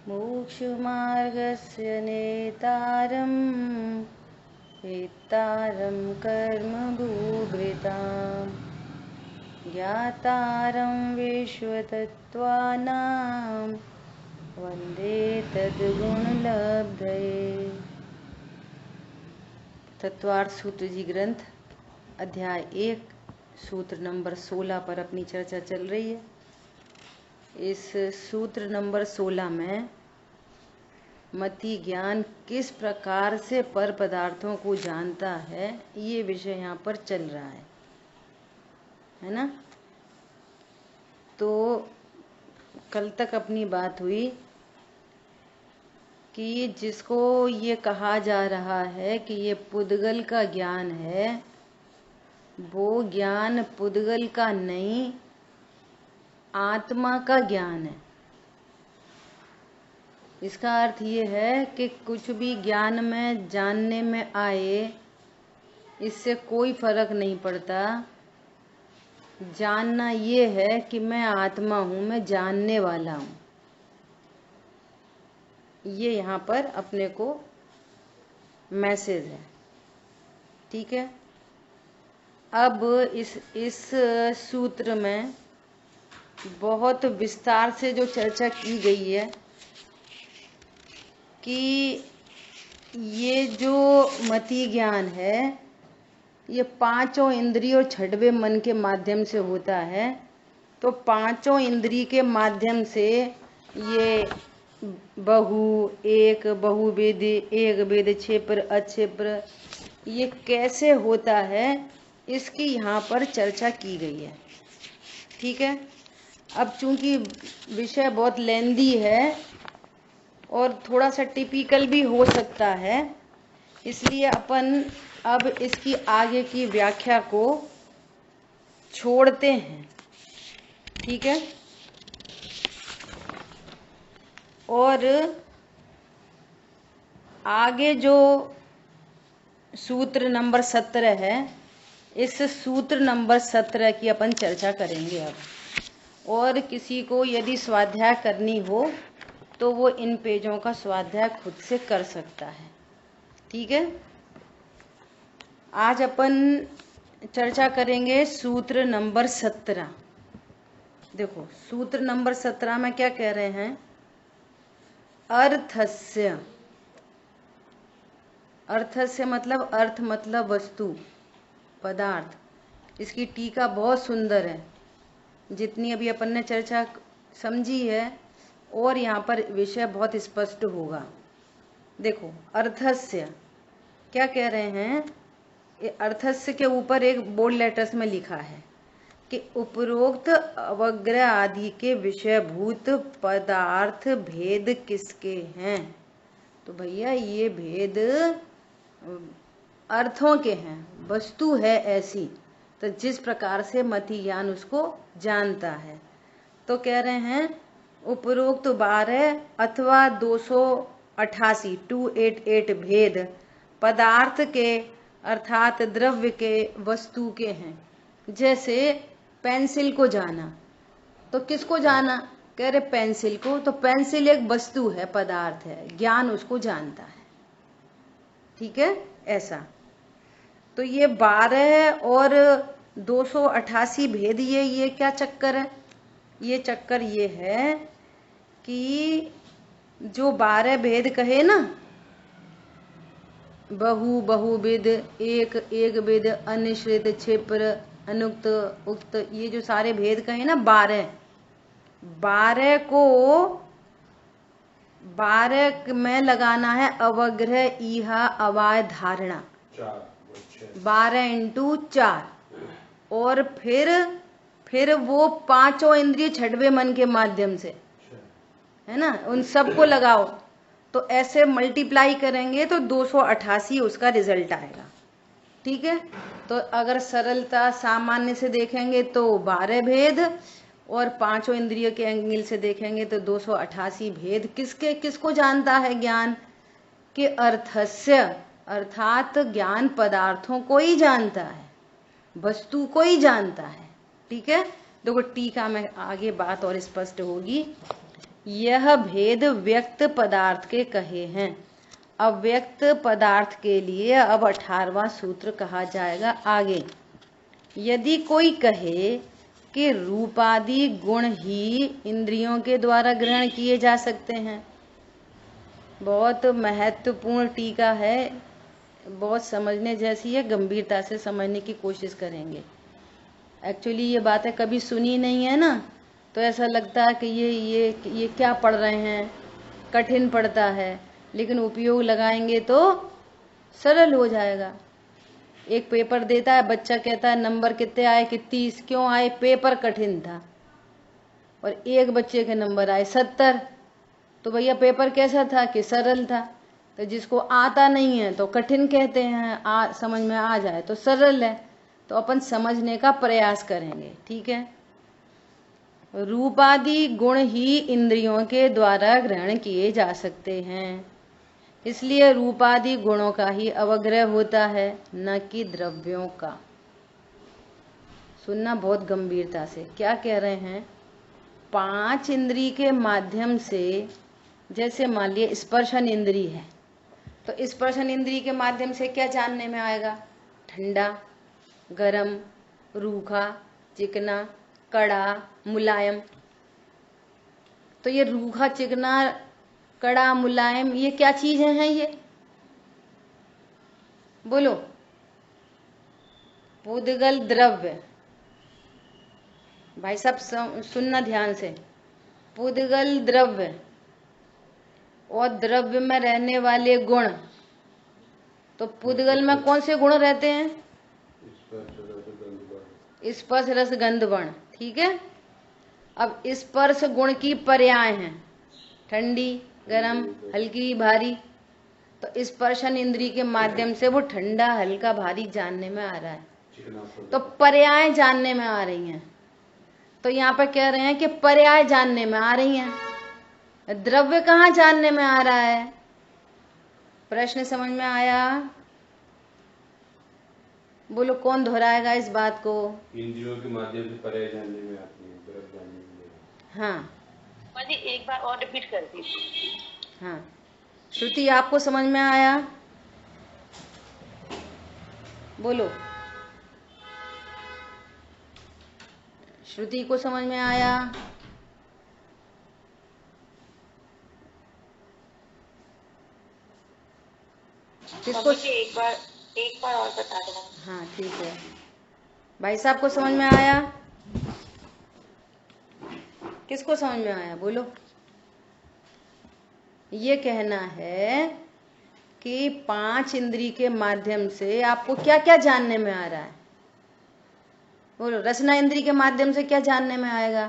मोक्षमार्गस्य नेतारं वेत्तारं कर्मभूभृतां ज्ञातारं विश्वतत्त्वानां वन्दे तद्गुणलब्धये। तत्वार्थ सूत्र जी ग्रंथ अध्याय 1 सूत्र नंबर 16 पर अपनी चर्चा चल रही है। इस सूत्र नंबर 16 में मति ज्ञान किस प्रकार से पर पदार्थों को जानता है, ये विषय यहाँ पर चल रहा है ना। तो कल तक अपनी बात हुई कि जिसको ये कहा जा रहा है कि ये पुद्गल का ज्ञान है, वो ज्ञान पुद्गल का नहीं, आत्मा का ज्ञान है। इसका अर्थ ये है कि कुछ भी ज्ञान में जानने में आए, इससे कोई फर्क नहीं पड़ता। जानना ये है कि मैं आत्मा हूँ, मैं जानने वाला हूँ। ये यहाँ पर अपने को मैसेज है, ठीक है। अब इस सूत्र में बहुत विस्तार से जो चर्चा की गई है कि ये जो मति ज्ञान है, ये पांचों इंद्रियों छठवें मन के माध्यम से होता है। तो पांचों इंद्रिय के माध्यम से ये बहु, एक, बहुविध, एक वेद, क्षिप्र, अक्षिप्र, ये कैसे होता है, इसकी यहाँ पर चर्चा की गई है, ठीक है। अब चूंकि विषय बहुत लेंदी है और थोड़ा सा टिपिकल भी हो सकता है, इसलिए अपन अब इसकी आगे की व्याख्या को छोड़ते हैं, ठीक है। और आगे जो सूत्र नंबर 17 है, इस सूत्र नंबर 17 की अपन चर्चा करेंगे अब। और किसी को यदि स्वाध्याय करनी हो तो वो इन पेजों का स्वाध्याय खुद से कर सकता है, ठीक है। आज अपन चर्चा करेंगे सूत्र नंबर 17। देखो सूत्र नंबर 17 में क्या कह रहे हैं, अर्थस्य। अर्थस्य मतलब अर्थ मतलब वस्तु, पदार्थ। इसकी टीका बहुत सुंदर है, जितनी अभी अपन ने चर्चा समझी है, और यहाँ पर विषय बहुत स्पष्ट होगा। देखो अर्थस्य क्या कह रहे हैं, अर्थस्य के ऊपर एक बोल्ड लेटर्स में लिखा है कि उपरोक्त अवग्रह आदि के विषयभूत पदार्थ भेद किसके हैं। तो भैया ये भेद अर्थों के हैं, वस्तु है ऐसी, तो जिस प्रकार से मति ज्ञान उसको जानता है। तो कह रहे हैं उपरोक्त 12 अथवा 288 288 भेद पदार्थ के अर्थात द्रव्य के, वस्तु के हैं। जैसे पेंसिल को जाना, तो किसको जाना, कह रहे पेंसिल को। तो पेंसिल एक वस्तु है, पदार्थ है, ज्ञान उसको जानता है, ठीक है, ऐसा। तो ये 12 और 288 भेद, ये क्या चक्कर है, ये चक्कर ये है कि जो 12 भेद कहे ना, बहु, बहुविध, एक, एक वेद, अनिश्रित, क्षिप्र, अनुक्त, उक्त, ये जो सारे भेद कहे ना 12 को 12 में लगाना है अवग्रह, ईहा, अवाय, धारणा, 12 × 4। और फिर वो पांचों इंद्रिय छठवें मन के माध्यम से, है ना, उन सबको लगाओ। तो ऐसे मल्टीप्लाई करेंगे तो 288 उसका रिजल्ट आएगा, ठीक है। तो अगर सरलता सामान्य से देखेंगे तो 12 भेद, और पांचों इंद्रियों के एंगल से देखेंगे तो 288 भेद। किसको जानता है ज्ञान, कि अर्थस्य, अर्थात ज्ञान पदार्थों को ही जानता है, वस्तु को ही जानता है, ठीक है। देखो टीका में आगे बात और स्पष्ट होगी यह भेद व्यक्त पदार्थ के कहे हैं। अव्यक्त पदार्थ के लिए अब 18वां सूत्र कहा जाएगा आगे। यदि कोई कहे कि रूपादि गुण ही इंद्रियों के द्वारा ग्रहण किए जा सकते हैं, बहुत महत्वपूर्ण टीका है, बहुत समझने जैसी है, गंभीरता से समझने की कोशिश करेंगे। एक्चुअली ये बातें कभी सुनी नहीं है ना, तो ऐसा लगता है कि ये क्या पढ़ रहे हैं, कठिन पड़ता है, लेकिन उपयोग लगाएंगे तो सरल हो जाएगा। एक पेपर देता है, बच्चा कहता है नंबर कितने आए कि 30, क्यों आए, पेपर कठिन था, और एक बच्चे के नंबर आए 70, तो भैया पेपर कैसा था कि सरल था। तो जिसको आता नहीं है तो कठिन कहते हैं, समझ में आ जाए तो सरल है। तो अपन समझने का प्रयास करेंगे, ठीक है। रूपादि गुण ही इंद्रियों के द्वारा ग्रहण किए जा सकते हैं, इसलिए रूपादि गुणों का ही अवग्रह होता है, न कि द्रव्यों का। सुनना बहुत गंभीरता से, क्या कह रहे हैं। 5 इंद्री के माध्यम से, जैसे मान लिया स्पर्शन इंद्री है, तो स्पर्शन इंद्री के माध्यम से क्या जानने में आएगा, ठंडा, गरम, रूखा, चिकना, कड़ा, मुलायम। तो ये रूखा, चिकना, कड़ा, मुलायम, ये क्या चीजें हैं, ये बोलो। पुद्गल द्रव्य, भाई साहब सुनना ध्यान से। पुद्गल द्रव्य और द्रव्य में रहने वाले गुण। तो पुद्गल में कौन से गुण रहते हैं, स्पर्श रस गंध वर्ण, ठीक है। अब स्पर्श गुण की पर्याय हैं ठंडी, गरम, हल्की, भारी। तो स्पर्शन इंद्री के माध्यम से वो ठंडा, हल्का, भारी जानने में आ रहा है, तो पर्याय जानने में आ रही हैं। तो यहाँ पर कह रहे हैं कि पर्याय जानने में आ रही हैं, द्रव्य कहाँ जानने में आ रहा है। प्रश्न समझ में आया, बोलो कौन दोहराएगा इस बात को। इंद्रियों के माध्यम से पर्याय जानने में आती है, द्रव्य जानने में। हाँ जी, एक बार और रिपीट कर दीजिए। हाँ, श्रुति आपको समझ में आया, बोलो। श्रुति को समझ में आया, किसको, एक बार और बता देना। हाँ ठीक है, भाई साहब को समझ में आया, किसको समझ में आया, बोलो। ये कहना है कि 5 इंद्री के माध्यम से आपको क्या क्या जानने में आ रहा है, बोलो। रसना इंद्री के माध्यम से क्या जानने में आएगा,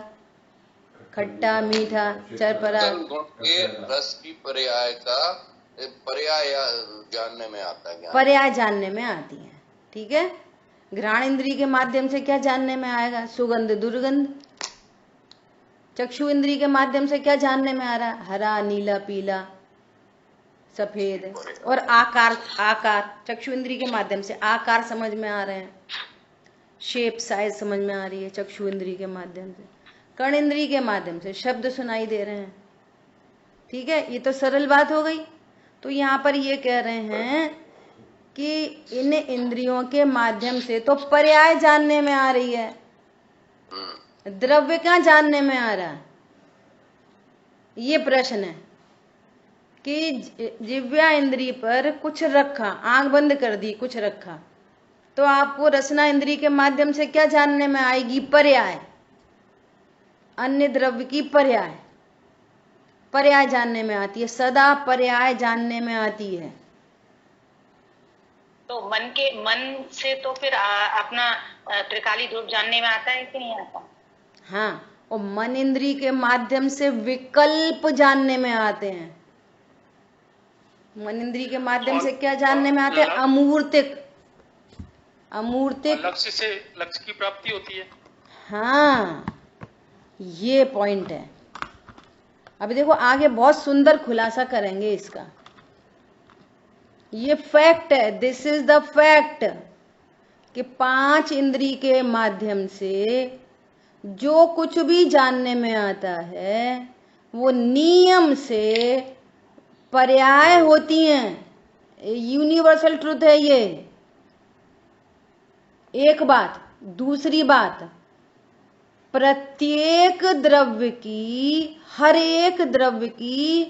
खट्टा, मीठा, चरपरा। रस की पर्याय का पर्याय जानने में आता है, पर्याय जानने में आती है, ठीक है। घ्राण इंद्री के माध्यम से क्या जानने में आएगा, सुगंध, दुर्गंध। चक्षु इंद्री के माध्यम से क्या जानने में आ रहा है, हरा, नीला, पीला, सफेद। और आकार, आकार चक्षु इंद्री के माध्यम से आकार समझ में आ रहे हैं, शेप, साइज समझ में आ रही है चक्षु इंद्री के माध्यम से। कर्ण इंद्री के माध्यम से शब्द सुनाई दे रहे हैं, ठीक है। ये तो सरल बात हो गई। तो यहाँ पर ये कह रहे हैं कि इन इंद्रियों के माध्यम से तो पर्याय जानने में आ रही है, द्रव्य क्या जानने में आ रहा है। ये प्रश्न है कि जिह्वा इंद्री पर कुछ रखा, आंख बंद कर दी, कुछ रखा, तो आपको रसना इंद्री के माध्यम से क्या जानने में आएगी, पर्याय, अन्य द्रव्य की पर्याय। पर्याय जानने में आती है, सदा पर्याय जानने में आती है। तो मन से तो फिर अपना त्रिकाली ध्रुव जानने में आता है कि नहीं आता। हाँ, और मन इंद्री के माध्यम से विकल्प जानने में आते हैं। मन इंद्री के माध्यम से क्या जानने में आते हैं, अमूर्तिक, अमूर्तिक। लक्ष्य से लक्ष्य की प्राप्ति होती है। हाँ, ये पॉइंट है। अभी देखो आगे बहुत सुंदर खुलासा करेंगे इसका। ये फैक्ट है, दिस इज द फैक्ट कि 5 इंद्री के माध्यम से जो कुछ भी जानने में आता है वो नियम से पर्याय होती हैं। यूनिवर्सल ट्रुथ है ये। एक बात। दूसरी बात, प्रत्येक द्रव्य की, हर एक द्रव्य की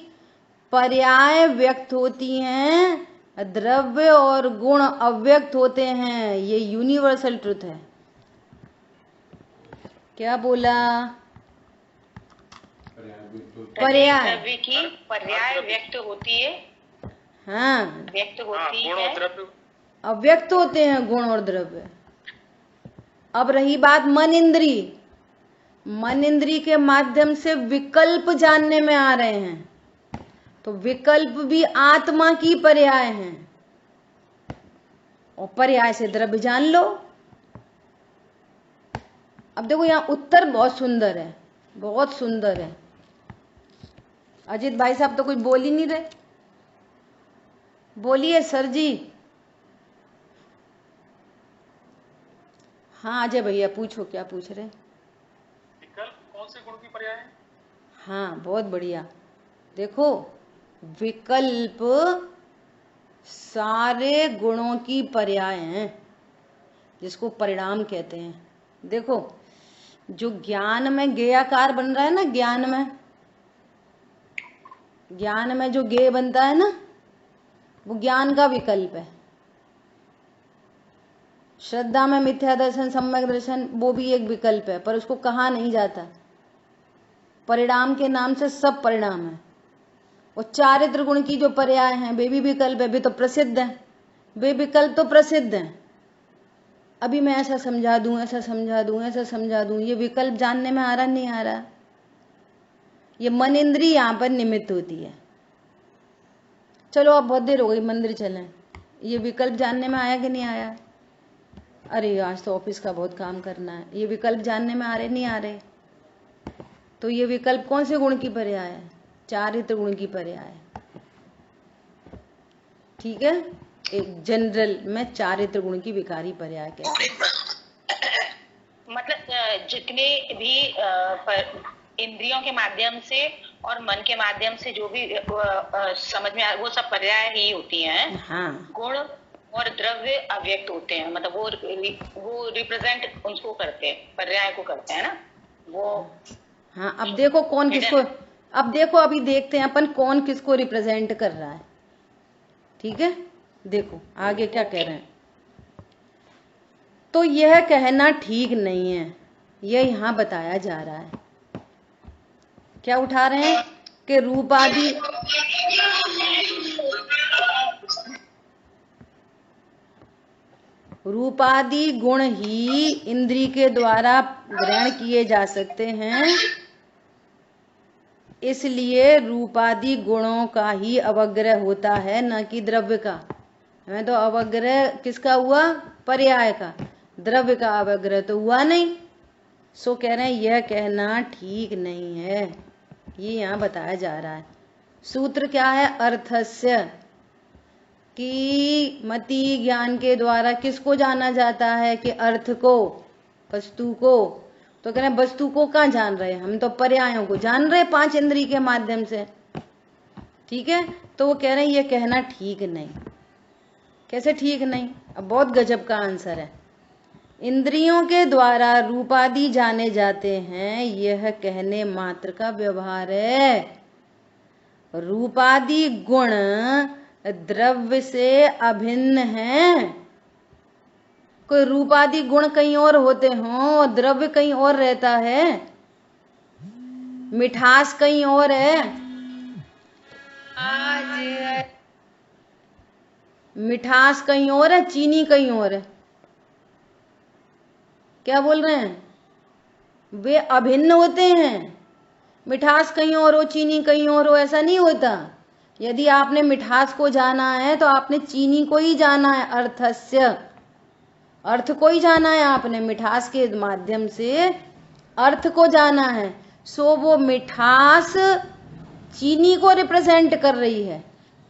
पर्याय व्यक्त होती हैं, द्रव्य और गुण अव्यक्त होते हैं। ये यूनिवर्सल ट्रुथ है। क्या बोला? पर्याय। द्रव्य की पर्याय व्यक्त होती है। हाँ, व्यक्त हाँ, होती गुण है। और द्रव्य अव्यक्त होते हैं गुण और द्रव्य। अब रही बात मन इंद्री। मन इंद्री के माध्यम से विकल्प जानने में आ रहे हैं, तो विकल्प भी आत्मा की पर्याय हैं, और पर्याय से द्रव्य जान लो। अब देखो यहाँ उत्तर बहुत सुंदर है, बहुत सुंदर है। अजित भाई साहब तो कुछ बोल ही नहीं रहे। बोलिए सर जी। हाँ अजय भैया पूछो, क्या पूछ रहे? विकल्प कौन से गुण की पर्याय है? हाँ बहुत बढ़िया। देखो विकल्प सारे गुणों की पर्याय हैं, जिसको परिणाम कहते हैं। देखो जो ज्ञान में ज्ञेयाकार बन रहा है ना, ज्ञान में जो ज्ञेय बनता है ना, वो ज्ञान का विकल्प है। श्रद्धा में मिथ्या दर्शन, सम्यक दर्शन, वो भी एक विकल्प है, पर उसको कहा नहीं जाता। परिणाम के नाम से सब परिणाम है। और चारित्र गुण की जो पर्याय हैं वे भी विकल्प है, वे तो प्रसिद्ध हैं। वे विकल्प तो प्रसिद्ध हैं। अभी मैं ऐसा समझा दूं, ऐसा समझा दूं, ऐसा समझा दूं, ये विकल्प जानने में आ रहा नहीं आ रहा? ये मन इंद्री यहां पर निमित्त होती है। चलो अब बहुत देर हो गई, मंदिर चलें। ये विकल्प जानने में आया कि नहीं आया? अरे आज तो ऑफिस का बहुत काम करना है। ये विकल्प जानने में आ रहे नहीं आ रहे? तो ये विकल्प कौन से गुण की पर्याय है? चारित्र गुण की पर्याय है। ठीक है, एक जनरल में चारित्र गुण की विकारी पर्याय कहते हैं। मतलब जितने भी इंद्रियों के माध्यम से और मन के माध्यम से जो भी समझ में वो सब पर्याय ही होती हैं। हाँ, गुण और द्रव्य अव्यक्त होते हैं, मतलब वो रिप्रेजेंट उसको करते हैं, पर्याय को करते हैं ना वो। हाँ अब देखो कौन किसको, अब देखो अभी देखते हैं अपन कौन किसको रिप्रेजेंट कर रहा है। ठीक है, देखो आगे क्या कह रहे हैं। तो यह कहना ठीक नहीं है, यह यहां बताया जा रहा है। क्या उठा रहे हैं कि रूपादि गुण ही इंद्री के द्वारा ग्रहण किए जा सकते हैं, इसलिए रूपादि गुणों का ही अवग्रह होता है, न कि द्रव्य का। हमें तो अवग्रह किसका हुआ? पर्याय का। द्रव्य का अवग्रह तो हुआ नहीं। सो कह रहे हैं यह कहना ठीक नहीं है, ये यहाँ बताया जा रहा है। सूत्र क्या है? अर्थस्य, कि मति ज्ञान के द्वारा किसको जाना जाता है? कि अर्थ को, वस्तु को। तो कह रहे हैं वस्तु को कहाँ जान रहे हैं? हम तो पर्यायों को जान रहे हैं 5 इंद्री के माध्यम से। ठीक है, तो वो कह रहे हैं ये कहना ठीक नहीं। कैसे ठीक नहीं? अब बहुत गजब का आंसर है। इंद्रियों के द्वारा रूपादि जाने जाते हैं, यह कहने मात्र का व्यवहार है। रूपादि गुण द्रव्य से अभिन्न हैं। कोई रूपादि गुण कहीं और होते हों, द्रव्य कहीं और रहता है। मिठास कहीं और है, मिठास कहीं और है, चीनी कहीं और है। क्या बोल रहे हैं? वे अभिन्न होते हैं। मिठास कहीं और हो, चीनी कहीं और हो, ऐसा नहीं होता। यदि आपने मिठास को जाना है तो आपने चीनी को ही जाना है। अर्थस्य, अर्थ को ही जाना है आपने। मिठास के माध्यम से अर्थ को जाना है। सो वो मिठास चीनी को रिप्रेजेंट कर रही है।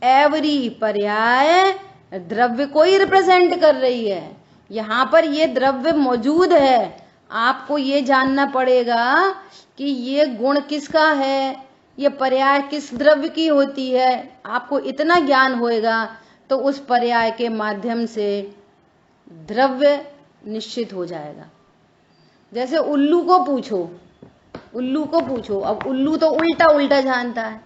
एवरी पर्याय द्रव्य को ही रिप्रेजेंट कर रही है। यहाँ पर ये द्रव्य मौजूद है। आपको ये जानना पड़ेगा कि ये गुण किसका है। ये पर्याय किस द्रव्य की होती है, आपको इतना ज्ञान होएगा तो उस पर्याय के माध्यम से द्रव्य निश्चित हो जाएगा। जैसे उल्लू को पूछो, अब उल्लू तो उल्टा उल्टा जानता है।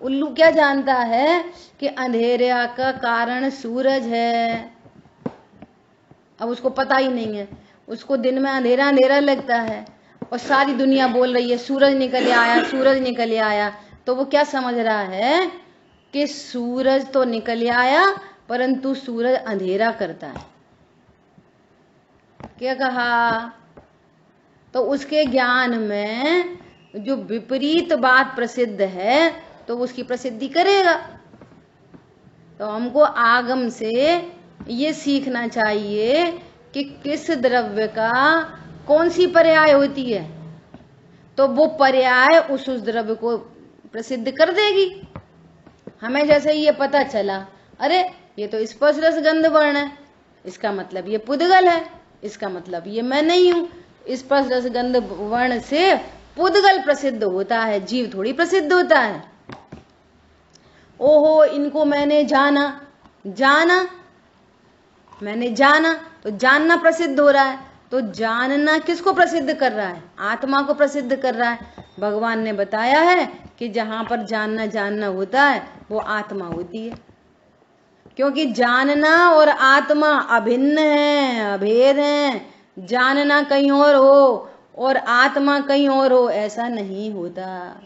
उल्लू क्या जानता है कि अंधेरे का कारण सूरज है। अब उसको पता ही नहीं है, उसको दिन में अंधेरा अंधेरा लगता है और सारी दुनिया बोल रही है सूरज निकल आया, सूरज निकल आया, तो वो क्या समझ रहा है कि सूरज तो निकल आया परंतु सूरज अंधेरा करता है। क्या कहा? तो उसके ज्ञान में जो विपरीत बात प्रसिद्ध है तो उसकी प्रसिद्धि करेगा। तो हमको आगम से ये सीखना चाहिए कि किस द्रव्य का कौन सी पर्याय होती है, तो वो पर्याय उस द्रव्य को प्रसिद्ध कर देगी। हमें जैसे ये पता चला, अरे ये तो स्पर्श रस गंध वर्ण है, इसका मतलब ये पुद्गल है, इसका मतलब ये मैं नहीं हूं। स्पर्श रस गंध वर्ण से पुद्गल प्रसिद्ध होता है, जीव थोड़ी प्रसिद्ध होता है। ओहो, इनको मैंने जाना, मैंने जाना, तो जानना प्रसिद्ध हो रहा है। तो जानना किसको प्रसिद्ध कर रहा है? आत्मा को प्रसिद्ध कर रहा है। भगवान ने बताया है कि जहां पर जानना होता है वो आत्मा होती है, क्योंकि जानना और आत्मा अभिन्न है, अभेद है। जानना कहीं और हो और आत्मा कहीं और हो, ऐसा नहीं होता।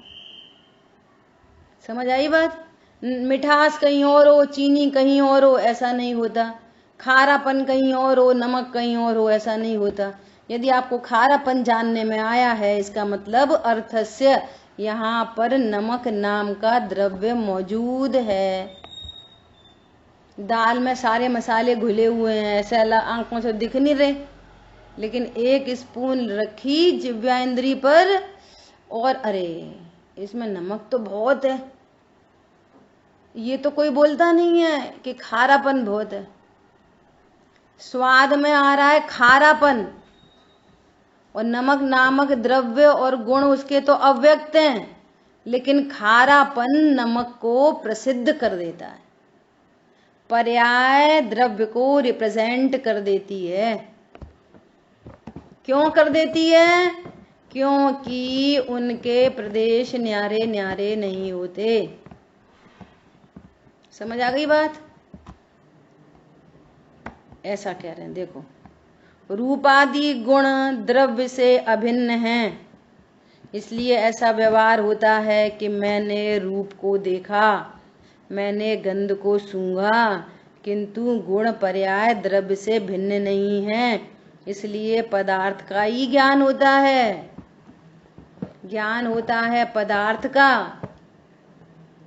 समझ आई बात? मिठास कहीं और हो, चीनी कहीं और हो, ऐसा नहीं होता। खारापन कहीं और हो, नमक कहीं और हो, ऐसा नहीं होता। यदि आपको खारापन जानने में आया है, इसका मतलब अर्थस्य यहाँ पर नमक नाम का द्रव्य मौजूद है। दाल में सारे मसाले घुले हुए हैं, ऐसे आंखों से दिख नहीं रहे, लेकिन एक स्पून रखी जिह्वा इंद्री पर और अरे इसमें नमक तो बहुत है, ये तो कोई बोलता नहीं है कि खारापन बहुत है। स्वाद में आ रहा है खारापन, और नमक नामक द्रव्य और गुण उसके तो अव्यक्त हैं, लेकिन खारापन नमक को प्रसिद्ध कर देता है, पर्याय द्रव्य को रिप्रेजेंट कर देती है। क्यों कर देती है? क्योंकि उनके प्रदेश न्यारे न्यारे नहीं होते। समझ आ गई बात? ऐसा कह रहे हैं, देखो, रूपादि गुण द्रव्य से अभिन्न हैं, इसलिए ऐसा व्यवहार होता है कि मैंने रूप को देखा, मैंने गंध को सूंघा, किंतु गुण पर्याय द्रव्य से भिन्न नहीं है, इसलिए पदार्थ का ही ज्ञान होता है। ज्ञान होता है पदार्थ का,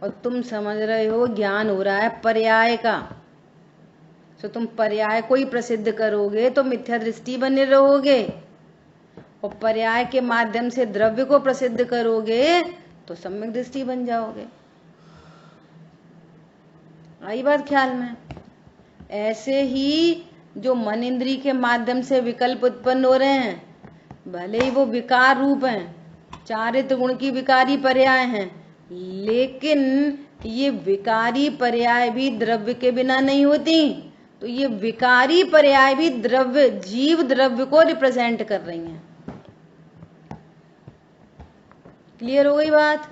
और तुम समझ रहे हो ज्ञान हो रहा है पर्याय का। तो तुम पर्याय को ही प्रसिद्ध करोगे तो मिथ्या दृष्टि बने रहोगे, और पर्याय के माध्यम से द्रव्य को प्रसिद्ध करोगे तो सम्यक दृष्टि बन जाओगे। आई बात ख्याल में? ऐसे ही जो मन इंद्री के माध्यम से विकल्प उत्पन्न हो रहे हैं, भले ही वो विकार रूप हैं, चारित्र गुण की विकारी पर्याय हैं, लेकिन ये विकारी पर्याय भी द्रव्य के बिना नहीं होती। तो ये विकारी पर्याय भी द्रव्य, जीव द्रव्य को रिप्रेजेंट कर रही हैं। क्लियर हो गई बात?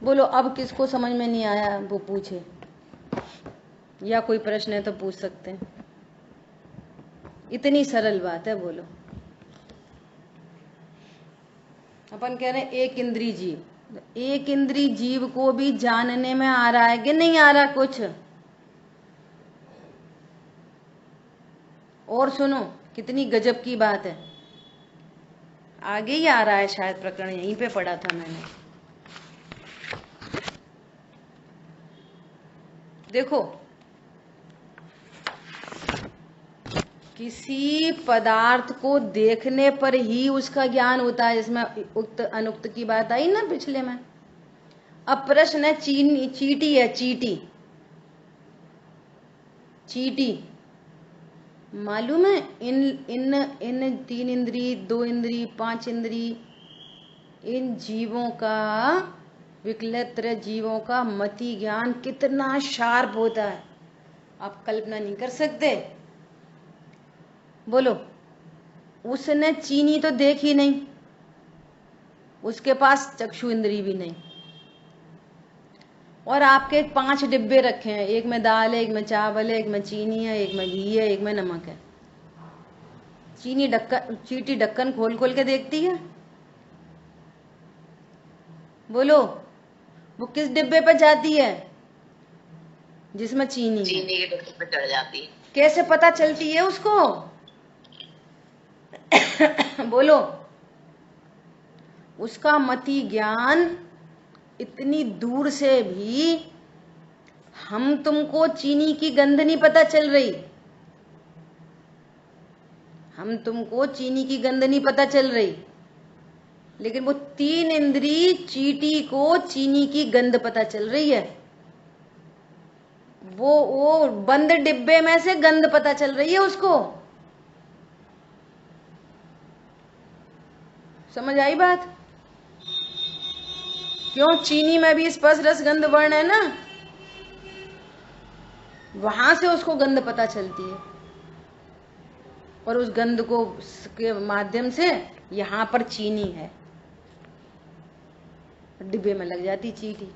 बोलो, अब किसको समझ में नहीं आया वो पूछे, या कोई प्रश्न है तो पूछ सकते हैं। इतनी सरल बात है, बोलो। अपन कह रहे हैं एक इंद्री जीव, एक इंद्री जीव को भी जानने में आ रहा है कि नहीं आ रहा कुछ? और सुनो, कितनी गजब की बात है, आगे ही आ रहा है शायद प्रकरण, यहीं पे पढ़ा था मैंने। देखो, किसी पदार्थ को देखने पर ही उसका ज्ञान होता है, जिसमें उक्त अनुक्त की बात आई ना पिछले में। अब प्रश्न है, चींटी है, चींटी मालूम है इन तीन इंद्री, दो इंद्री, पांच इंद्री, इन जीवों का, विकलत्र जीवों का मति ज्ञान कितना शार्प होता है, आप कल्पना नहीं कर सकते। बोलो, उसने चीनी तो देखी नहीं, उसके पास चक्षु इंद्री भी नहीं, और आपके 5 डिब्बे रखे हैं, एक में दाल है, एक में चावल है, एक में चीनी है, एक में घी है, एक में नमक है। चीटी ढक्कन खोल खोल के देखती है। बोलो, वो किस डिब्बे पे जाती है? जिसमें चीनी के डिब्बे पे चढ़ जाती है। कैसे पता चलती है उसको? बोलो, उसका मति ज्ञान इतनी दूर से भी हम तुमको चीनी की गंध नहीं पता चल रही, हम तुमको चीनी की गंध नहीं पता चल रही, लेकिन वो 3 इंद्री चीटी को चीनी की गंध पता चल रही है। वो बंद डिब्बे में से गंध पता चल रही है उसको। समझ आई बात? क्यों? चीनी में भी स्पर्श रस गंध वर्ण है ना, वहां से उसको गंध पता चलती है, और उस गंध को के माध्यम से यहां पर चीनी है, डिब्बे में लग जाती चीटी।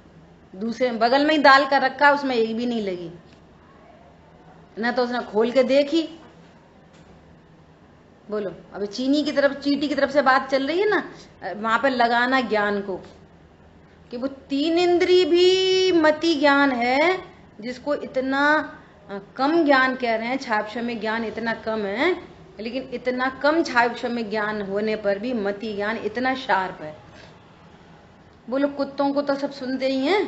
दूसरे बगल में ही दाल का रखा, उसमें एक भी नहीं लगी ना, तो उसने खोल के देखी। बोलो, अभी चीनी की तरफ, चीटी की तरफ से बात चल रही है ना, वहां पे लगाना ज्ञान को, कि वो 3 इंद्री भी मति ज्ञान है, जिसको इतना कम ज्ञान कह रहे हैं, छापशम्य ज्ञान इतना कम है, लेकिन इतना कम छापशम्य ज्ञान होने पर भी मति ज्ञान इतना शार्प है। बोलो, कुत्तों को तो सब सुनते ही हैं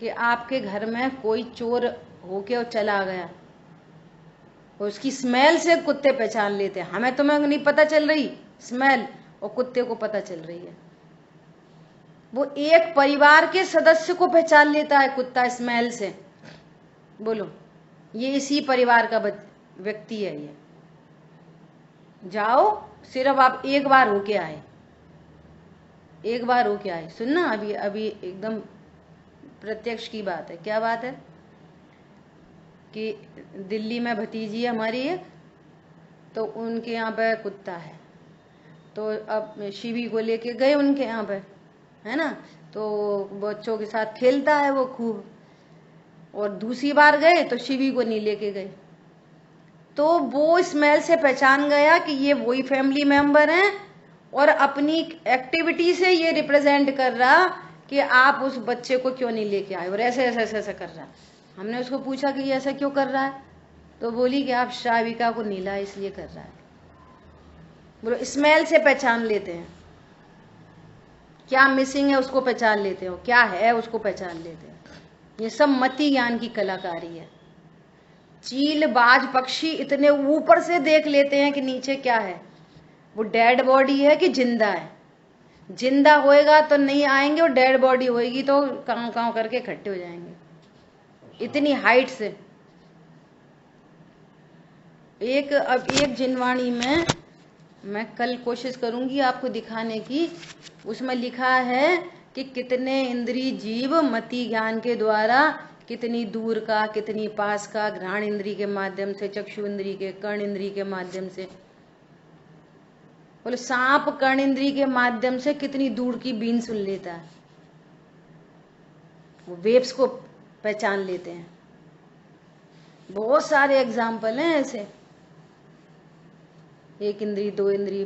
कि आपके घर में कोई चोर होके और चला गया, उसकी स्मेल से कुत्ते पहचान लेते हैं। हमें तुम्हें नहीं पता चल रही स्मेल, और कुत्ते को पता चल रही है। वो एक परिवार के सदस्य को पहचान लेता है कुत्ता स्मेल से। बोलो, ये इसी परिवार का व्यक्ति है। ये जाओ, सिर्फ आप एक बार होके आए, एक बार होके आए, सुनना, अभी अभी एकदम प्रत्यक्ष की बात है। क्या बात है कि दिल्ली में भतीजी है हमारी एक, तो उनके यहाँ पे कुत्ता है, तो अब शिवी को लेके गए उनके यहाँ पे, है ना, तो बच्चों के साथ खेलता है वो खूब, और दूसरी बार गए तो शिवी को नहीं लेके गए, तो वो स्मेल से पहचान गया कि ये वही फैमिली मेंबर हैं, और अपनी एक्टिविटी से ये रिप्रेजेंट कर रहा कि आप उस बच्चे को क्यों नहीं लेके आए, और ऐसे ऐसे ऐसे कर रहा। हमने उसको पूछा कि ये ऐसा क्यों कर रहा है, तो बोली कि आप श्राविका को नीला इसलिए कर रहा है। बोलो, स्मेल से पहचान लेते हैं, क्या मिसिंग है उसको पहचान लेते हो, क्या है उसको पहचान लेते हैं। ये सब मति ज्ञान की कलाकारी है। चील, बाज, पक्षी इतने ऊपर से देख लेते हैं कि नीचे क्या है, वो डेड बॉडी है कि जिंदा है। जिंदा होएगा तो नहीं आएंगे, और डेड बॉडी होएगी तो कांव कांव करके इकट्ठे हो जाएंगे, इतनी हाइट से। अब एक जिनवाणी में मैं कल कोशिश करूंगी आपको दिखाने की, उसमें लिखा है कि कितने इंद्रिय जीव मति ज्ञान के द्वारा कितनी दूर का, कितनी पास का, घ्राण इंद्री के माध्यम से, चक्षु इंद्री के, कर्ण इंद्री के माध्यम से। बोले, सांप कर्ण इंद्री के माध्यम से कितनी दूर की बीन सुन लेता है, वो वेव्स को पहचान लेते हैं। बहुत सारे एग्जाम्पल हैं ऐसे। एक इंद्री, 2 इंद्री,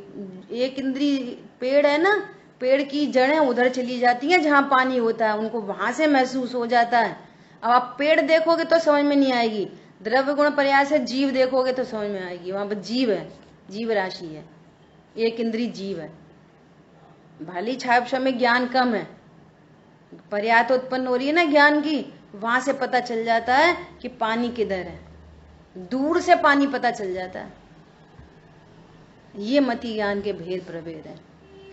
एक इंद्री पेड़ है ना, पेड़ की जड़ें उधर चली जाती हैं जहां पानी होता है, उनको वहां से महसूस हो जाता है। अब आप पेड़ देखोगे तो समझ में नहीं आएगी, द्रव्य गुण पर्याय से जीव देखोगे तो समझ में आएगी, वहां पर जीव है, जीव राशि है, एक इंद्री जीव है। भली छाप में ज्ञान कम है, पर्याय तो उत्पन्न हो रही है ना ज्ञान की, वहां से पता चल जाता है कि पानी किधर है, दूर से पानी पता चल जाता है। ये मति ज्ञान के भेद प्रभेद है।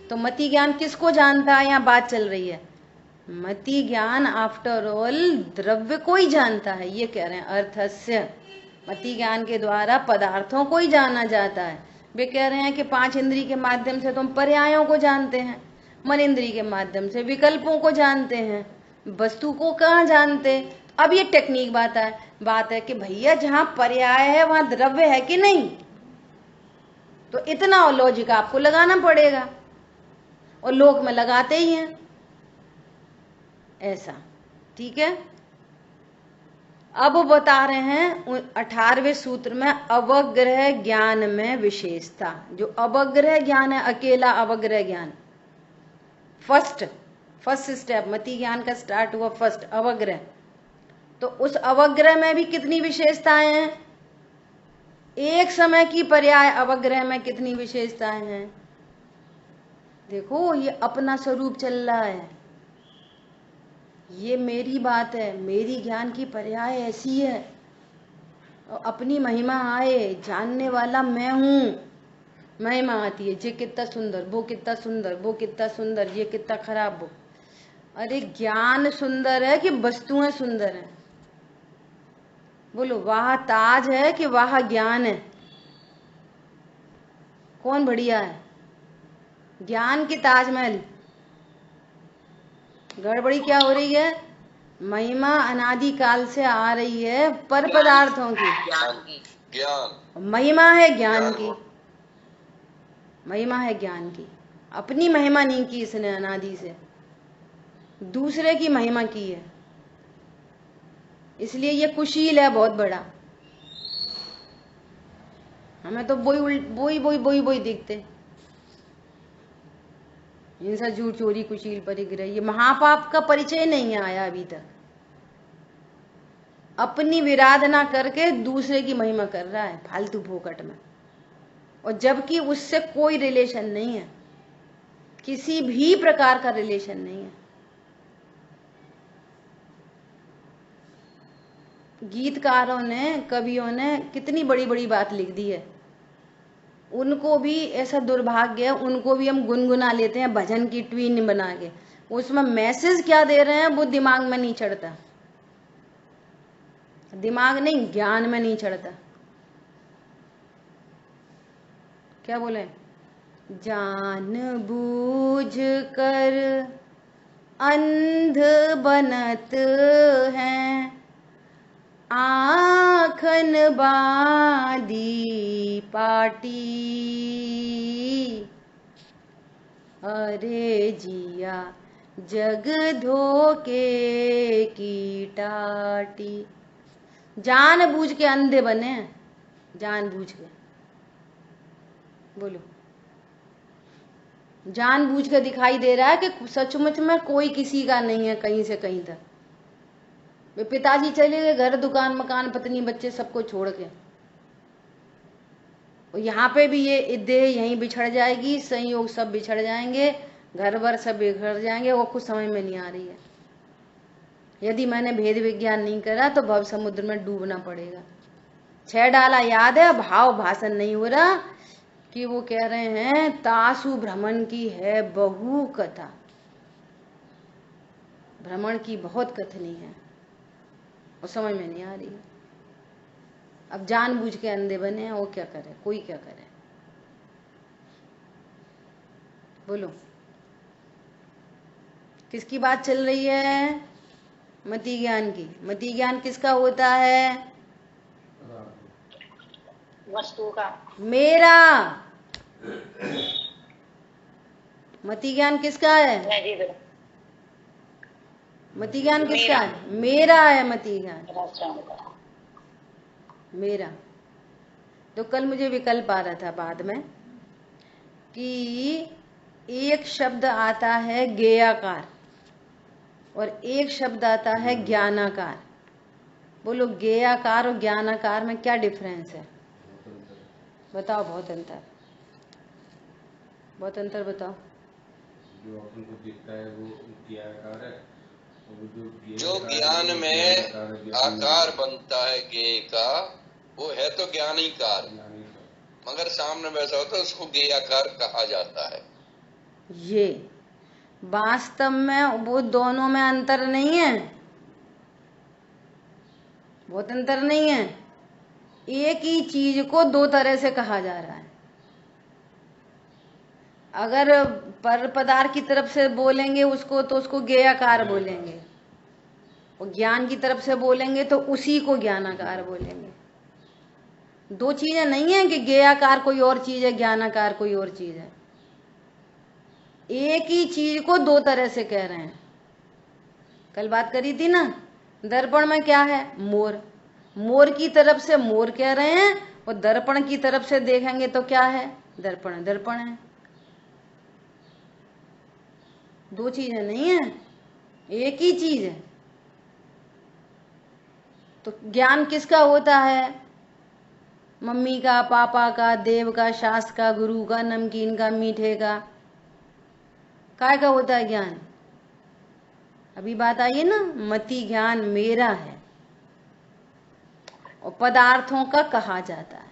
तो मति ज्ञान किसको जानता है, यहाँ बात चल रही है। मति ज्ञान आफ्टर ऑल द्रव्य को ही जानता है, ये कह रहे हैं। अर्थस्य, मति ज्ञान के द्वारा पदार्थों को ही जाना जाता है, वे कह रहे हैं कि 5 इंद्रिय के माध्यम से तो हम पर्यायों को जानते हैं, मन इंद्रिय के माध्यम से विकल्पों को जानते हैं, वस्तु को कहाँ जानते। अब ये टेक्निक बात है कि भैया जहां पर्याय है वहां द्रव्य है कि नहीं, तो इतना लॉजिक आपको लगाना पड़ेगा, और लोक में लगाते ही हैं ऐसा। ठीक है, अब बता रहे हैं 18वें सूत्र में अवग्रह ज्ञान में विशेषता। जो अवग्रह ज्ञान है, अकेला अवग्रह ज्ञान, फर्स्ट स्टेप मति ज्ञान का स्टार्ट हुआ फर्स्ट अवग्रह। तो उस अवग्रह में भी कितनी विशेषताएं हैं, एक समय की पर्याय अवग्रह में कितनी विशेषताएं हैं। देखो ये अपना स्वरूप चल रहा है, ये मेरी बात है, मेरी ज्ञान की पर्याय ऐसी है, और अपनी महिमा आए, जानने वाला मैं हूं, महिमा आती है, ये कितना सुंदर, वो कितना सुंदर, वो कितना सुंदर, ये कितना खराब, वो। अरे ज्ञान सुंदर है कि वस्तुएं सुंदर हैं? बोलो, वाह ताज है कि वाह ज्ञान है? कौन बढ़िया है, ज्ञान की ताजमहल? गड़बड़ी क्या हो रही है, महिमा अनादि काल से आ रही है पर पदार्थों की, ज्ञान महिमा है ज्ञान की, महिमा है ज्ञान की। अपनी महिमा नहीं की इसने अनादि से, दूसरे की महिमा की है, इसलिए ये कुशील है बहुत बड़ा। हमें तो बोई दिखते, हिंसा झूठ चोरी कुशील परिग्रह, ये महापाप का परिचय नहीं आया अभी तक। अपनी विराधना करके दूसरे की महिमा कर रहा है फालतू फोकट में, और जबकि उससे कोई रिलेशन नहीं है, किसी भी प्रकार का रिलेशन नहीं है। गीतकारों ने, कवियों ने कितनी बड़ी बड़ी बात लिख दी है, उनको भी ऐसा दुर्भाग्य है, उनको भी हम गुनगुना लेते हैं भजन की ट्वीन बना के, उसमें मैसेज क्या दे रहे हैं वो दिमाग में नहीं चढ़ता, दिमाग नहीं ज्ञान में नहीं चढ़ता। क्या बोले, जान बूझ कर अंध बनत हैं, आँखन बांधी पाटी, अरे जिया जग धोके की टाटी। जान बूझ के अंधे बने, जान बूझ के, बोलो, जान बूझ के दिखाई दे रहा है कि सचमुच में कोई किसी का नहीं है कहीं से कहीं तक। वे पिताजी चले गए घर, दुकान मकान पत्नी बच्चे सबको छोड़ के, और यहाँ पे भी ये देह यहीं बिछड़ जाएगी, संयोग सब बिछड़ जाएंगे, घर भर सब बिखर जाएंगे, वो कुछ समझ में नहीं आ रही है। यदि मैंने भेद विज्ञान नहीं करा तो भव समुद्र में डूबना पड़ेगा। 6 डाला याद है, भाव भाषण नहीं हो रहा कि वो कह रहे हैं तासु भ्रमण की है बहु कथा, भ्रमण की बहुत कथनी है, और समझ में नहीं आ रही है। अब जानबूझ के अंधे बने हैं, वो क्या करे, कोई क्या करे, बोलो। किसकी बात चल रही है, मति ज्ञान की। मति ज्ञान किसका होता है, वस्तु का, मेरा। मति ज्ञान किसका है, मति ज्ञान किसका है, मेरा है मति ज्ञान, मेरा। तो कल मुझे विकल्प आ रहा था बाद में कि एक शब्द आता है ज्ञेयाकार और एक शब्द आता है ज्ञानाकार। बोलो, ज्ञेयाकार और ज्ञानाकार में क्या डिफरेंस है, बताओ। बहुत अंतर बताओ। जो अपन को दिखता है वो ज्ञेयाकार है, जो ज्ञान में आकार बनता है ज्ञेय का, वो है तो ज्ञानीकार, मगर सामने बैठा हो तो उसको ज्ञेयाकार कहा जाता है। ये वास्तव में वो दोनों में अंतर नहीं है, बहुत अंतर नहीं है। एक ही चीज को दो तरह से कहा जा रहा है। अगर पर पदार्थ की तरफ से बोलेंगे उसको तो उसको ज्ञेयाकार बोलेंगे, और ज्ञान की तरफ से बोलेंगे तो उसी को ज्ञानाकार बोलेंगे। दो चीजें नहीं है कि ज्ञेयाकार कोई और चीज है, ज्ञानाकार कोई और चीज है। एक ही चीज को दो तरह से कह रहे हैं। कल बात करी थी ना, दर्पण में क्या है? मोर। मोर की तरफ से मोर कह रहे हैं, और दर्पण की तरफ से देखेंगे तो क्या है? दर्पण। दर्पण है। दो चीजें नहीं है, एक ही चीज है। तो ज्ञान किसका होता है? मम्मी का, पापा का, देव का, शास्त्र का, गुरु का, नमकीन का, मीठे का, काय का होता है ज्ञान? अभी बात आई है ना, मति ज्ञान मेरा है, और पदार्थों का कहा जाता है।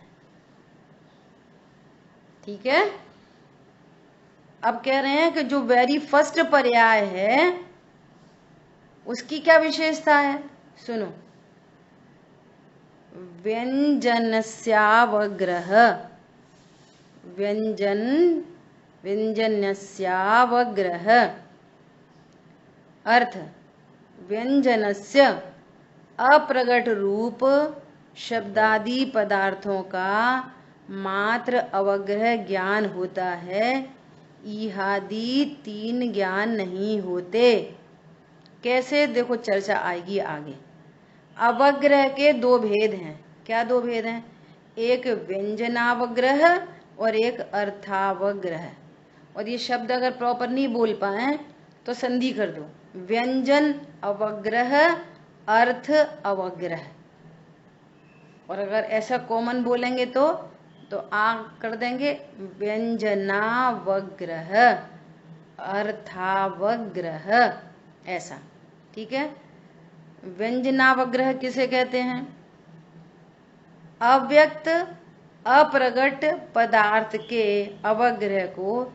ठीक है। अब कह रहे हैं कि जो वेरी फर्स्ट पर्याय है उसकी क्या विशेषता है? सुनो, व्यंजनस्यावग्रह। व्यंजनस्यावग्रह अर्थ व्यंजनस्य अप्रगट रूप शब्दादि पदार्थों का मात्र अवग्रह ज्ञान होता है, इहादि तीन ज्ञान नहीं होते। कैसे? देखो चर्चा आएगी आगे। अवग्रह के दो भेद हैं। क्या दो भेद हैं? एक व्यंजनावग्रह और एक अर्थावग्रह। और ये शब्द अगर प्रॉपर नहीं बोल पाए तो संधि कर दो, व्यंजन अवग्रह, अर्थ अवग्रह। और अगर ऐसा कॉमन बोलेंगे तो आ कर देंगे व्यंजनावग्रह, अर्थावग्रह, ऐसा। ठीक है। व्यंजनावग्रह किसे कहते हैं? अव्यक्त अप्रगट पदार्थ के अवग्रह को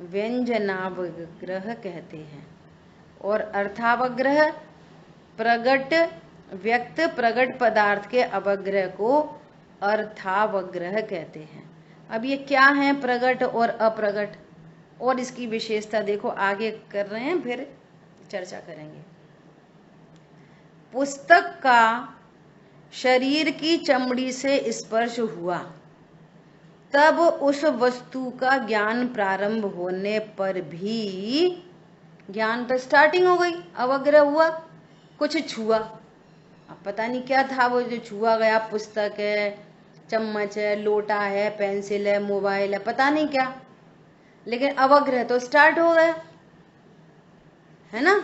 व्यंजनावग्रह कहते हैं। और अर्थावग्रह प्रगट व्यक्त प्रगट पदार्थ के अवग्रह को अर्थावग्रह कहते हैं। अब ये क्या है प्रगट और अप्रगट, और इसकी विशेषता देखो आगे कर रहे हैं, फिर चर्चा करेंगे। पुस्तक का शरीर की चमड़ी से स्पर्श हुआ तब उस वस्तु का ज्ञान प्रारंभ होने पर भी, ज्ञान तो स्टार्टिंग हो गई, अवग्रह हुआ, कुछ छुआ, अब पता नहीं क्या था वो जो छुआ गया, पुस्तक है, चम्मच है, लोटा है, पेंसिल है, मोबाइल है, पता नहीं क्या, लेकिन अवग्रह तो स्टार्ट हो गया है ना।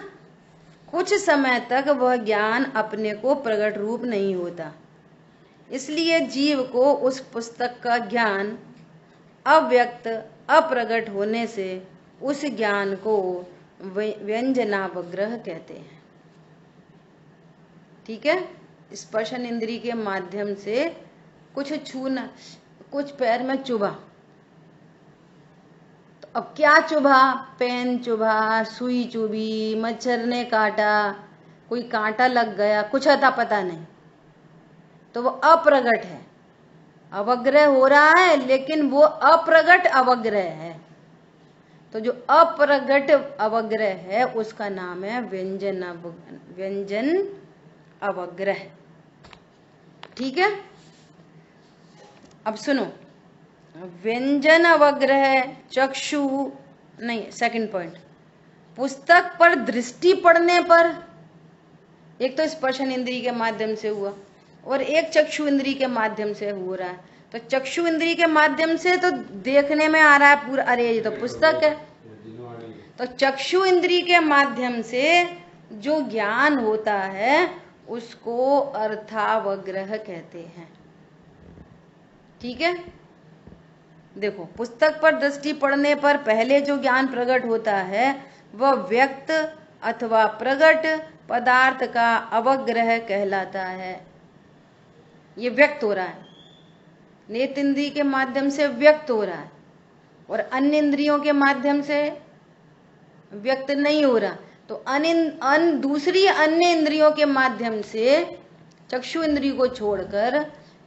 कुछ समय तक वह ज्ञान अपने को प्रकट रूप नहीं होता, इसलिए जीव को उस पुस्तक का ज्ञान अव्यक्त अप्रगट होने से उस ज्ञान को व्यंजनावग्रह कहते हैं। ठीक है। स्पर्शन इंद्री के माध्यम से कुछ छूना, कुछ पैर में चुभा, तो अब क्या चुभा? पेन चुभा, सुई चुभी, मच्छर ने काटा, कोई कांटा लग गया, कुछ अता पता नहीं, तो वो अप्रगट है, अवग्रह हो रहा है, लेकिन वो अप्रगट अवग्रह है। तो जो अप्रगट अवग्रह है उसका नाम है व्यंजन अवग्रह। ठीक है। अब सुनो, व्यंजन अवग्रह चक्षु नहीं, सेकंड पॉइंट, पुस्तक पर दृष्टि पड़ने पर, एक तो स्पर्शन इंद्री के माध्यम से हुआ और एक चक्षु इंद्री के माध्यम से हो रहा है। तो चक्षु इंद्री के माध्यम से तो देखने में आ रहा है पूरा, अरे ये तो पुस्तक है। तो चक्षु इंद्री के माध्यम से जो ज्ञान होता है उसको अर्थावग्रह कहते हैं। ठीक है। देखो, पुस्तक पर दृष्टि पड़ने पर पहले जो ज्ञान प्रकट होता है वह व्यक्त अथवा प्रकट पदार्थ का अवग्रह कहलाता है। ये व्यक्त हो रहा है, नेत्र इंद्रिय के माध्यम से व्यक्त हो रहा है, और अन्य इंद्रियों के माध्यम से व्यक्त नहीं हो रहा। तो दूसरी अन्य इंद्रियों के माध्यम से चक्षु इंद्रिय को छोड़कर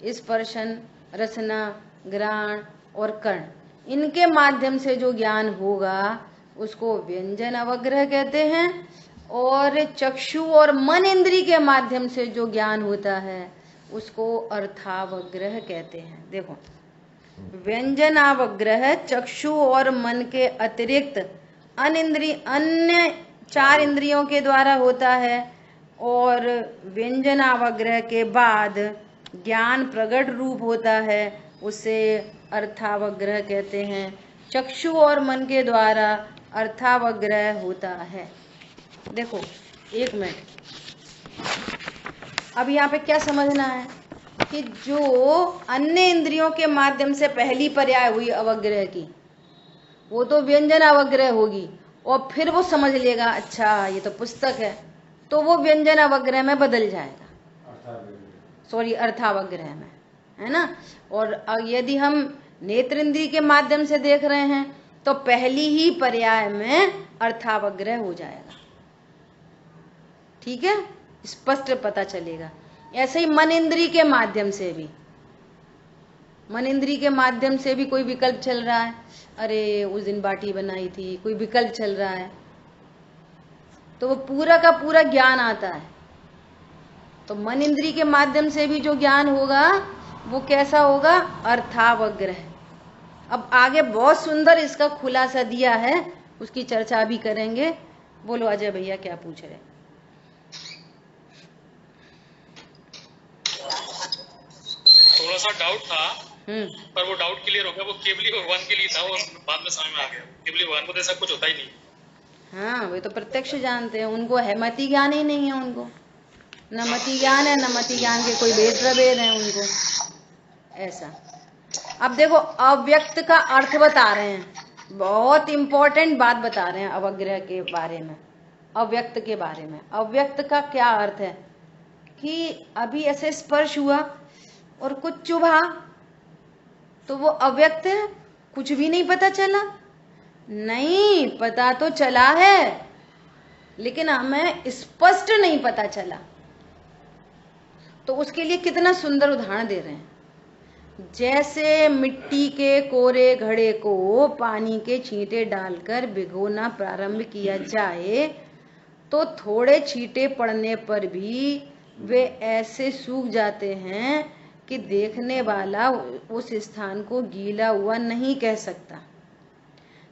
स्पर्शन, रसना, घ्राण और कर्ण, इनके माध्यम से जो ज्ञान होगा उसको व्यंजन अवग्रह कहते हैं, और चक्षु और मन इंद्री के माध्यम से जो ज्ञान होता है उसको अर्थावग्रह कहते हैं। देखो, व्यंजनावग्रह चक्षु और मन के अतिरिक्त अन्य 4 इंद्रियों के द्वारा होता है, और व्यंजनावग्रह के बाद ज्ञान प्रकट रूप होता है, उसे अर्थावग्रह कहते हैं। चक्षु और मन के द्वारा अर्थावग्रह होता है। देखो, एक मिनट, अब यहाँ पे क्या समझना है कि जो अन्य इंद्रियों के माध्यम से पहली पर्याय हुई अवग्रह की, वो तो व्यंजन अवग्रह होगी, और फिर वो समझ लेगा अच्छा ये तो पुस्तक है, तो वो व्यंजन अवग्रह में बदल जाएगा, अर्थावग्रह में, है ना। और यदि हम नेत्र इंद्रिय के माध्यम से देख रहे हैं तो पहली ही पर्याय में अर्थावग्रह हो जाएगा। ठीक है, स्पष्ट पता चलेगा। ऐसे ही मन इंद्रिय के माध्यम से भी, मन इंद्रिय के माध्यम से भी कोई विकल्प चल रहा है, अरे उस दिन बाटी बनाई थी, कोई विकल्प चल रहा है, तो वो पूरा का पूरा ज्ञान आता है। तो मन इंद्रिय के माध्यम से भी जो ज्ञान होगा वो कैसा होगा? अर्थावग्रह। अब आगे बहुत सुंदर इसका खुलासा दिया है, उसकी चर्चा भी करेंगे। बोलो अजय भैया क्या पूछ रहे? थोड़ा सा डाउट था, पर वो डाउट क्लियर हो गया। वो केवली भगवान के लिए था, वो बाद में समझ में आ गया। केवली भगवान को तो ऐसा कुछ होता ही नहीं। हाँ, वे तो प्रत्यक्ष जानते हैं, उनको है मति ज्ञान ही नहीं है, उनको न मति ज्ञान है, न मति ज्ञान के कोई भेद प्रभेद है उनको, ऐसा। अब देखो, अव्यक्त का अर्थ बता रहे हैं, बहुत इंपॉर्टेंट बात बता रहे हैं अवग्रह के बारे में, अव्यक्त के बारे में। अव्यक्त का क्या अर्थ है कि अभी ऐसे स्पर्श हुआ और कुछ चुभा, तो वो अव्यक्त है, कुछ भी नहीं पता चला। नहीं, पता तो चला है, लेकिन हमें स्पष्ट नहीं पता चला। तो उसके लिए कितना सुंदर उदाहरण दे रहे हैं। जैसे मिट्टी के कोरे घड़े को पानी के छींटे डालकर भिगोना प्रारंभ किया जाए, तो थोड़े छींटे पड़ने पर भी वे ऐसे सूख जाते हैं कि देखने वाला उस स्थान को गीला हुआ नहीं कह सकता।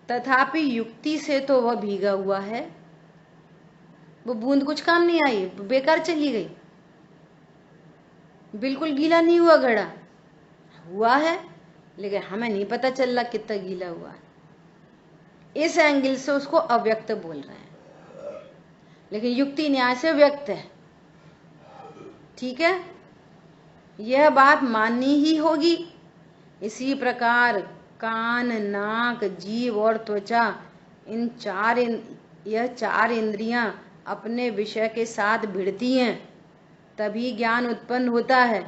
तथापि युक्ति से तो वह भीगा हुआ है, वो बूंद कुछ काम नहीं आई, बेकार चली गई, बिल्कुल गीला नहीं हुआ, घड़ा हुआ है, लेकिन हमें नहीं पता चल रहा कितना गीला हुआ है। इस एंगल से उसको अव्यक्त बोल रहे हैं, लेकिन युक्ति न्याय से व्यक्त है। ठीक है, यह बात माननी ही होगी। इसी प्रकार कान, नाक, जीव और त्वचा, यह चार इंद्रियां अपने विषय के साथ भिड़ती हैं, तभी ज्ञान उत्पन्न होता है।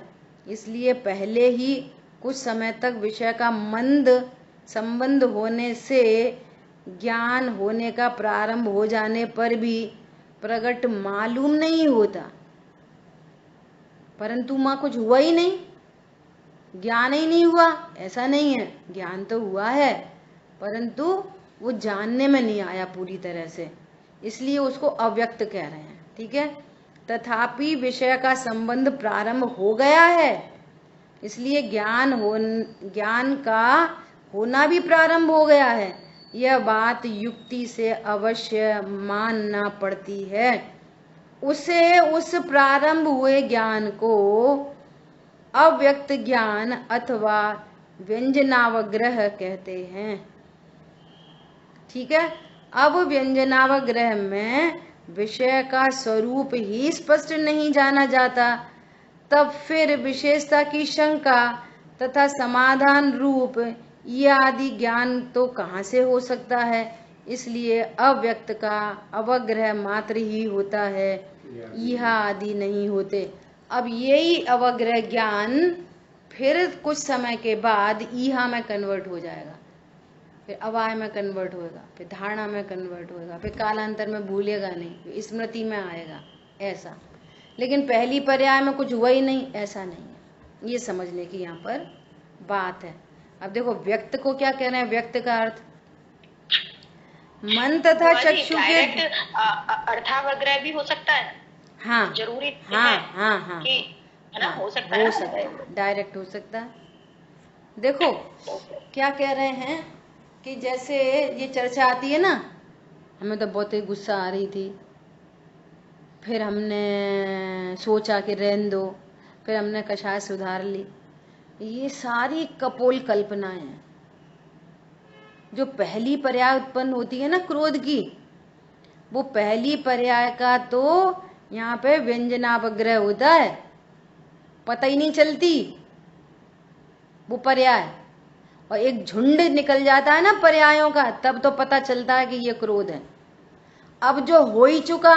इसलिए पहले ही कुछ समय तक विषय का मंद संबंध होने से ज्ञान होने का प्रारंभ हो जाने पर भी प्रकट मालूम नहीं होता। परंतु माँ कुछ हुआ ही नहीं, ज्ञान ही नहीं हुआ, ऐसा नहीं है, ज्ञान तो हुआ है, परंतु वो जानने में नहीं आया पूरी तरह से, इसलिए उसको अव्यक्त कह रहे हैं। ठीक है, तथापि विषय का संबंध प्रारंभ हो गया है, इसलिए ज्ञान का होना भी प्रारंभ हो गया है। यह बात युक्ति से अवश्य मानना पड़ती है। उसे उस प्रारंभ हुए ज्ञान को अव्यक्त ज्ञान अथवा व्यंजनावग्रह कहते हैं। ठीक है, अब व्यंजनावग्रह में विषय का स्वरूप ही स्पष्ट नहीं जाना जाता, तब फिर विशेषता की शंका तथा समाधान रूप ये आदि ज्ञान तो कहाँ से हो सकता है। इसलिए अव्यक्त का अवग्रह मात्र ही होता है, यह आदि नहीं होते। अब यही अवग्रह ज्ञान फिर कुछ समय के बाद ईहा में कन्वर्ट हो जाएगा, फिर अवाय में कन्वर्ट होएगा, फिर धारणा में कन्वर्ट होएगा, फिर कालांतर में भूलेगा नहीं, फिर स्मृति में आएगा, ऐसा। लेकिन पहली पर्याय में कुछ हुआ ही नहीं, ऐसा नहीं है। ये समझने की यहाँ पर बात है। अब देखो व्यक्त को क्या कह रहे हैं, व्यक्त का अर्थ मन तथा चक्षु के अर्थावग्रह भी हो सकता है। हाँ जरूरी हाँ है हाँ हाँ कि है ना, हो सकता है, डायरेक्ट हो सकता है। देखो क्या कह रहे हैं कि जैसे ये चर्चा आती है ना, हमें तो बहुत ही गुस्सा आ रही थी, फिर हमने सोचा कि रहने दो, फिर हमने कषाय सुधार ली। ये सारी कपोल कल्पनाएं हैं। जो पहली पर्याय उत्पन्न होती है ना क्रोध की, वो पहली पर्याय का तो यहाँ पे व्यंजनापग्रह होता है, पता ही नहीं चलती वो पर्याय, और एक झुंड निकल जाता है ना पर्यायों का, तब तो पता चलता है कि ये क्रोध है। अब जो हो ही चुका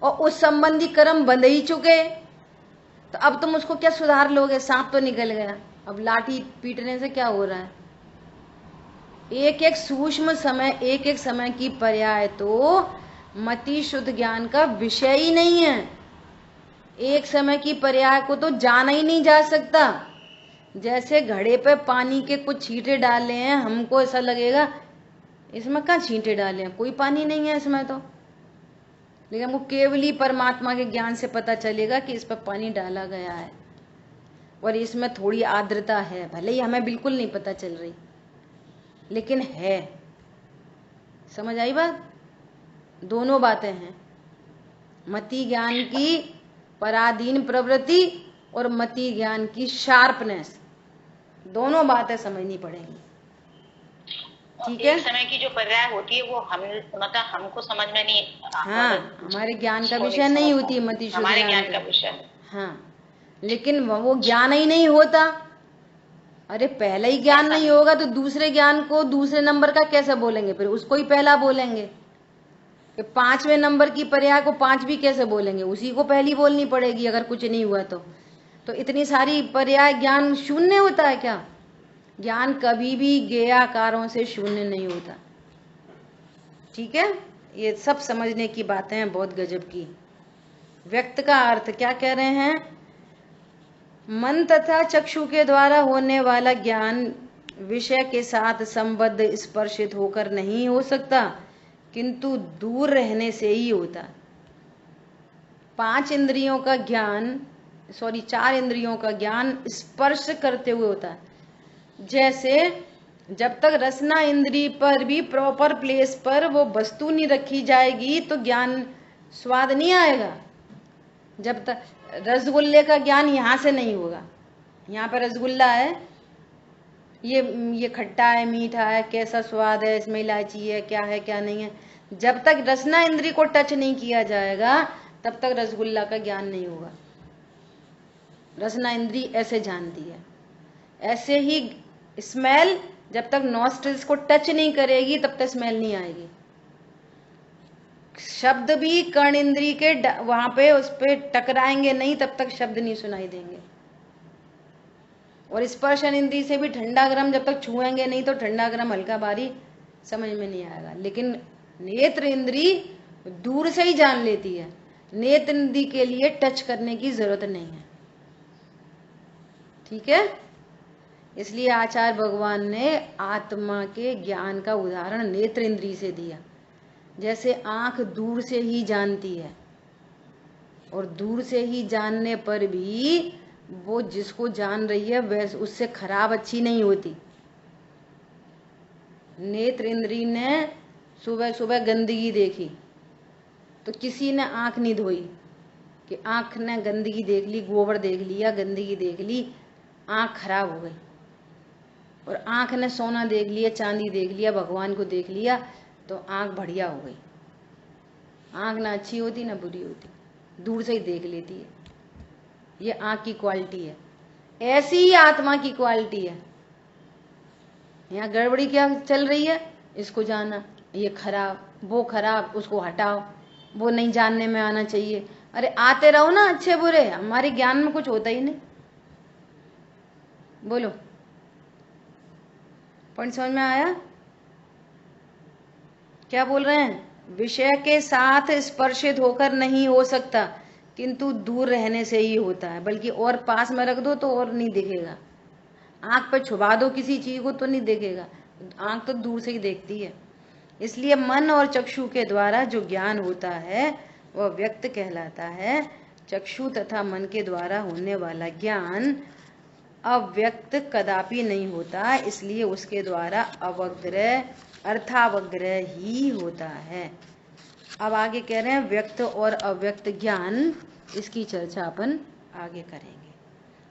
और उस संबंधी कर्म बंध ही चुके, तो अब तुम उसको क्या सुधार लोगे, सांप तो निकल गया, अब लाठी पीटने से क्या हो रहा है। एक एक सूक्ष्म समय, एक एक समय की पर्याय तो मति शुद्ध ज्ञान का विषय ही नहीं है। एक समय की पर्याय को तो जाना ही नहीं जा सकता। जैसे घड़े पे पानी के कुछ छींटे डाले हैं, हमको ऐसा लगेगा इसमें कहाँ छींटे डाले हैं, कोई पानी नहीं है इसमें तो, लेकिन हमको केवल ही परमात्मा के ज्ञान से पता चलेगा कि इस पर पानी डाला गया है और इसमें थोड़ी आर्द्रता है, भले ही हमें बिल्कुल नहीं पता चल रही, लेकिन है। समझ आई बात? दोनों बातें हैं, मति ज्ञान की पराधीन प्रवृत्ति और मति ज्ञान की शार्पनेस, दोनों बातें समझनी पड़ेंगी। ठीक है, एक समय की जो पर्याय होती है वो मतलब हमको समझ में नहीं, हाँ हमारे ज्ञान का विषय नहीं होती मति शुद्ध हमारे ज्ञान का विषय, हाँ, लेकिन वो ज्ञान ही नहीं होता। अरे पहले ही ज्ञान नहीं होगा तो दूसरे ज्ञान को दूसरे नंबर का कैसे बोलेंगे, फिर उसको ही पहला बोलेंगे। कि 5वें नंबर की पर्याय को 5 भी कैसे बोलेंगे, उसी को पहली बोलनी पड़ेगी अगर कुछ नहीं हुआ तो इतनी सारी पर्याय ज्ञान शून्य होता है क्या? ज्ञान कभी भी ज्ञेयाकारों से शून्य नहीं होता। ठीक है, ये सब समझने की बातें हैं, बहुत गजब की। व्यक्त का अर्थ क्या कह रहे हैं, मन तथा चक्षु के द्वारा होने वाला ज्ञान विषय के साथ संबद्ध स्पर्शित होकर नहीं हो सकता, किंतु दूर रहने से ही होता। 4 इंद्रियों का ज्ञान स्पर्श करते हुए होता है। जैसे जब तक रसना इंद्री पर भी प्रॉपर प्लेस पर वो वस्तु नहीं रखी जाएगी तो ज्ञान स्वाद नहीं आएगा। जब तक रसगुल्ले का ज्ञान यहाँ से नहीं होगा, यहाँ पर रसगुल्ला है, ये खट्टा है, मीठा है, कैसा स्वाद है, इसमें इलायची है, क्या है क्या नहीं है, जब तक रसना इंद्री को टच नहीं किया जाएगा तब तक रसगुल्ला का ज्ञान नहीं होगा। रसना इंद्री ऐसे जानती है। ऐसे ही स्मेल जब तक नॉस्ट्रिल्स को टच नहीं करेगी तब तक स्मेल नहीं आएगी। शब्द भी कर्ण इंद्री के वहां पे उस पे टकराएंगे नहीं तब तक शब्द नहीं सुनाई देंगे। और स्पर्शन इंद्री से भी ठंडा गर्म जब तक छुएंगे नहीं तो ठंडा गर्म हल्का भारी समझ में नहीं आएगा। लेकिन नेत्र इंद्री दूर से ही जान लेती है, नेत्र इंद्री के लिए टच करने की जरूरत नहीं है। ठीक है, इसलिए आचार्य भगवान ने आत्मा के ज्ञान का उदाहरण नेत्र इंद्री से दिया। जैसे आंख दूर से ही जानती है और दूर से ही जानने पर भी वो जिसको जान रही है वैसे उससे खराब अच्छी नहीं होती। नेत्र इंद्री ने सुबह सुबह गंदगी देखी तो किसी ने आंख नहीं धोई कि आंख ने गंदगी देख ली, गोबर देख लिया, गंदगी देख ली, आंख खराब हो गई। और आंख ने सोना देख लिया, चांदी देख लिया, भगवान को देख लिया तो आंख बढ़िया हो गई। आंख ना अच्छी होती ना बुरी होती, दूर से ही देख लेती है। ये आंख की क्वालिटी है। ऐसी ही आत्मा की क्वालिटी है। यहाँ गड़बड़ी क्या चल रही है इसको जाना, ये खराब वो खराब, उसको हटाओ, वो नहीं जानने में आना चाहिए। अरे आते रहो ना अच्छे बुरे, हमारे ज्ञान में कुछ होता ही नहीं। बोलो, पॉइंट समझ में आया? क्या बोल रहे हैं? विषय के साथ स्पर्शित होकर नहीं हो सकता किंतु दूर रहने से ही होता है। बल्कि और पास में रख दो तो और नहीं दिखेगा। आंख पे छुपा दो किसी चीज को तो नहीं देखेगा, आंख तो दूर से ही देखती है। इसलिए मन और चक्षु के द्वारा जो ज्ञान होता है वह व्यक्त कहलाता है। चक्षु तथा मन के द्वारा होने वाला ज्ञान अव्यक्त कदापि नहीं होता, इसलिए उसके द्वारा अवग्रह अर्थावग्रह ही होता है। अब आगे कह रहे हैं व्यक्त और अव्यक्त ज्ञान, इसकी चर्चा अपन आगे करेंगे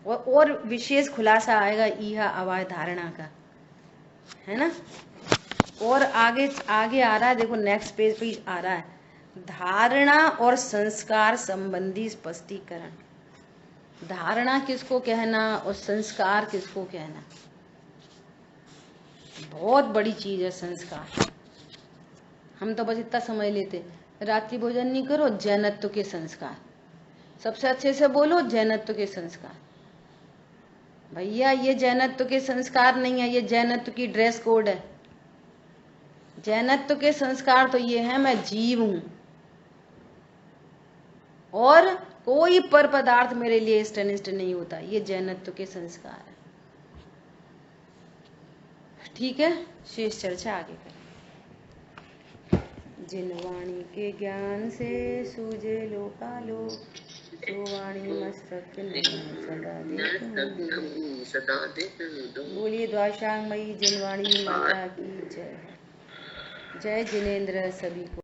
और विशेष खुलासा आएगा इहा अवाय धारणा का, है ना। और आगे आ रहा है, देखो नेक्स्ट पेज पे आ रहा है, धारणा और संस्कार संबंधी स्पष्टीकरण। धारणा किसको कहना और संस्कार किसको कहना, बहुत बड़ी चीज है संस्कार। हम तो बस इतना समझ लेते, रात्रि भोजन नहीं करो, जैनत्व के संस्कार। सबसे अच्छे से बोलो, जैनत्व के संस्कार। भैया ये जैनत्व के संस्कार नहीं है, ये जैनत्व की ड्रेस कोड है। जैनत्व के संस्कार तो ये है मैं जीव हूं और कोई पर पदार्थ मेरे लिए इष्टनिष्ट नहीं होता, ये जैनत्व के संस्कार है। ठीक है, शेष चर्चा आगे करें। जिन वाणी के ज्ञान से सूझे लोकालोक, सो वाणी मस्तक सदा देखूं। बोलिए द्वादशांगमयी जिनवाणी माता की जय। जय जिनेन्द्र सभी को।